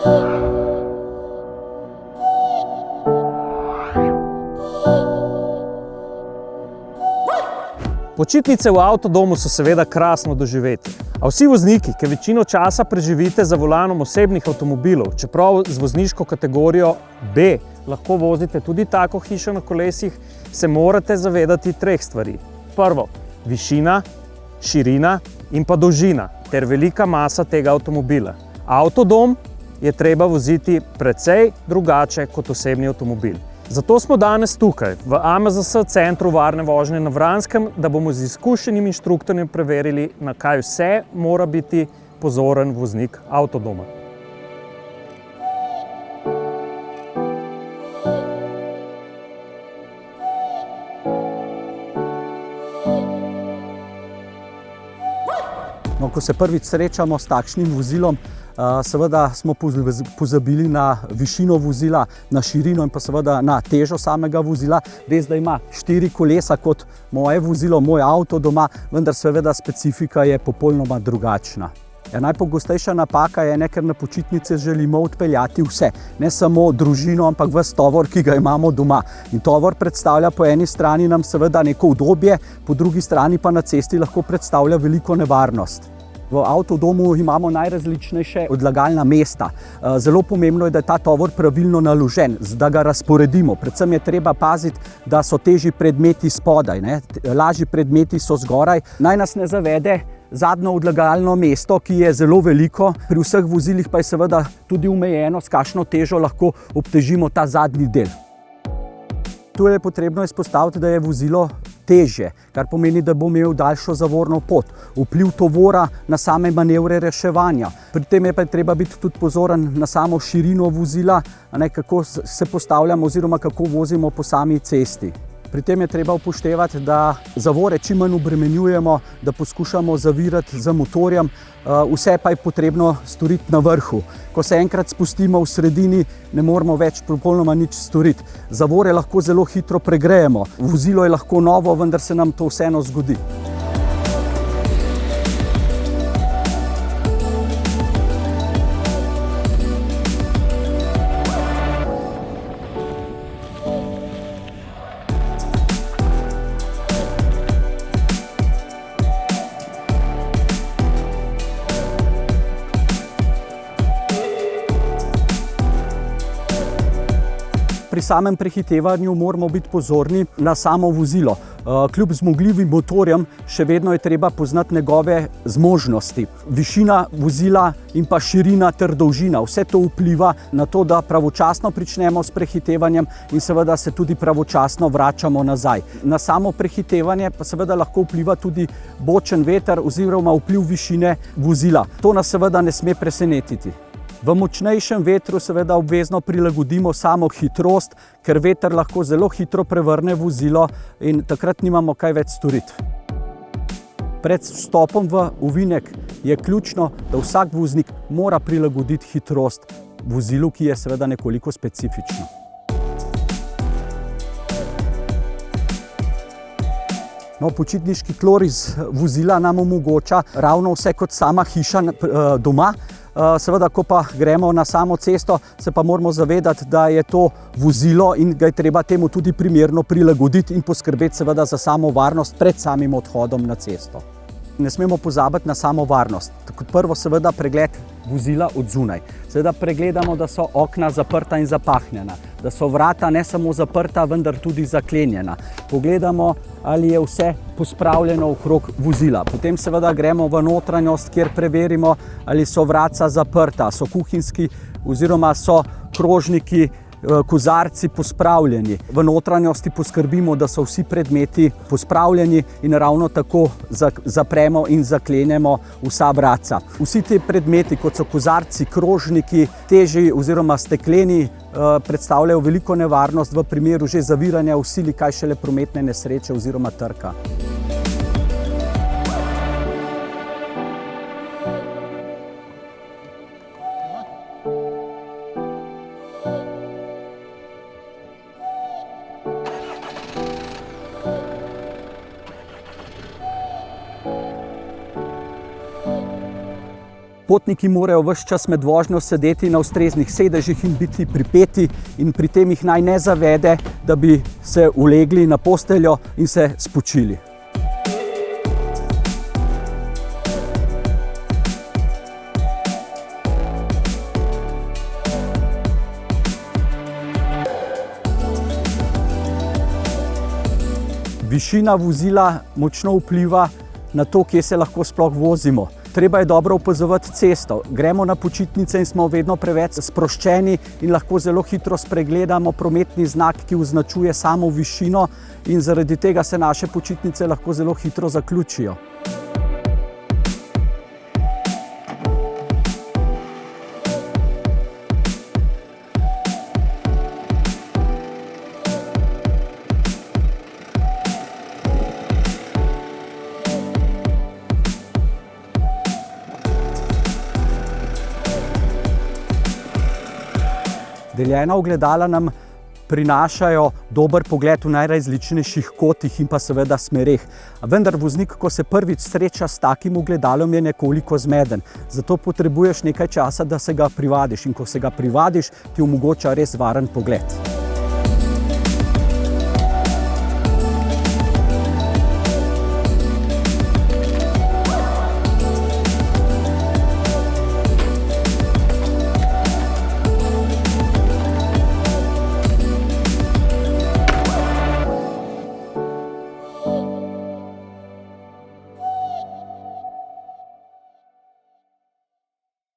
Počitnice v avtodomu so seveda krasno doživetje, a vsi vozniki, ki večino časa preživite za volanom osebnih avtomobilov, čeprav z vozniško kategorijo B lahko vozite tudi tako hišo na kolesih, se morate zavedati treh stvari. Prvo, višina, širina in pa dolžina ter velika masa tega avtomobila. Avtodom je treba voziti precej drugače kot osebni avtomobil. Zato smo danes tukaj, v AMZS centru varne vožnje na Vranskem, da bomo z izkušenim inštruktorjem preverili, na kaj vse mora biti pozoren voznik avtodoma. No, ko se prvič srečamo s takšnim vozilom, seveda smo pozabili na višino vozila, na širino in pa seveda na težo samega vozila. Res, da ima 4 kolesa kot moje vozilo, moj avto doma, vendar seveda specifika je popolnoma drugačna. Najpogostejša napaka je, ker na počitnice želimo odpeljati vse, ne samo družino, ampak ves tovor, ki ga imamo doma. In tovor predstavlja po eni strani nam seveda neko udobje, po drugi strani pa na cesti lahko predstavlja veliko nevarnost. V avtodomu imamo najrazličnejše odlagalna mesta. Zelo pomembno je, da je ta tovor pravilno naložen, da ga razporedimo. Predvsem je treba paziti, da so težji predmeti spodaj, lažji predmeti so zgoraj. Naj nas ne zavede zadnjo odlagalno mesto, ki je zelo veliko. Pri vseh vozilih pa je seveda tudi omejeno, s kakšno težo lahko obtežimo ta zadnji del. Tu je potrebno izpostaviti, da je vozilo težje, kar pomeni, da bo imel daljšo zavorno pot, vpliv tovora na same manevre reševanja. Pri tem je pa treba biti tudi pozoren na samo širino vozila, kako se postavljamo oziroma kako vozimo po sami cesti. Pri tem je treba upoštevati, da zavore čim manj obremenjujemo, da poskušamo zavirati z motorjem, vse pa je potrebno storiti na vrhu. Ko se enkrat spustimo v sredini, ne moremo več popolnoma nič storiti. Zavore lahko zelo hitro pregrejemo. Vozilo je lahko novo, vendar se nam to vseeno zgodi. Pri samem prehitevanju moramo biti pozorni na samo vozilo. Kljub zmogljivim motorjem še vedno je treba poznati njegove zmožnosti. Višina vozila in pa širina ter dolžina. Vse to vpliva na to, da pravočasno pričnemo s prehitevanjem in seveda se tudi pravočasno vračamo nazaj. Na samo prehitevanje pa seveda lahko vpliva tudi bočen veter oziroma vpliv višine vozila. To nas seveda ne sme presenetiti. V močnejšem vetru seveda obvezno prilagodimo samo hitrost, ker veter lahko zelo hitro prevrne vozilo in takrat nimamo kaj več storiti. Pred vstopom v ovinek je ključno, da vsak voznik mora prilagoditi hitrost vozilu, ki je seveda nekoliko specifično. Počitniški tlor iz vozila nam omogoča ravno vse kot sama hiša doma. Seveda, ko pa gremo na samo cesto, se pa moramo zavedati, da je to vozilo in ga je treba temu tudi primerno prilagoditi in poskrbeti seveda za samo varnost pred samim odhodom na cesto. Ne smemo pozabiti na samo varnost. Kot prvo seveda pregled vozila od zunaj. Seveda pregledamo, da so okna zaprta in zapahnjena, da so vrata ne samo zaprta, vendar tudi zaklenjena. Pogledamo, ali je vse pospravljeno okrog vozila. Potem seveda gremo v notranjost, kjer preverimo, ali so vratca zaprta, so kuhinjski oziroma so krožniki, kozarci pospravljeni. V notranjosti poskrbimo, da so vsi predmeti pospravljeni in ravno tako zapremo in zaklenemo vsa vratca. Vsi ti predmeti, kot so kozarci, krožniki, težji oziroma stekleni, predstavljajo veliko nevarnost v primeru že zaviranja v sili, kaj šele prometne nesreče oziroma trka. Potniki morajo ves čas med vožnjo sedeti na ustreznih sedežih in biti pripeti, in pri tem jih naj ne zavede, da bi se ulegli na posteljo in se spočili. Višina vozila močno vpliva na to, kje se lahko sploh vozimo. Treba je dobro opazovati cesto. Gremo na počitnice in smo vedno preveč sproščeni in lahko zelo hitro spregledamo prometni znak, ki označuje samo višino, in zaradi tega se naše počitnice lahko zelo hitro zaključijo. Deljena ogledala nam prinašajo dober pogled v najrazličnejših kotih in pa seveda smereh. Vendar voznik, ko se prvič sreča s takim ogledalom, je nekoliko zmeden. Zato potrebuješ nekaj časa, da se ga privadiš, in ko se ga privadiš, ti omogoča res varen pogled.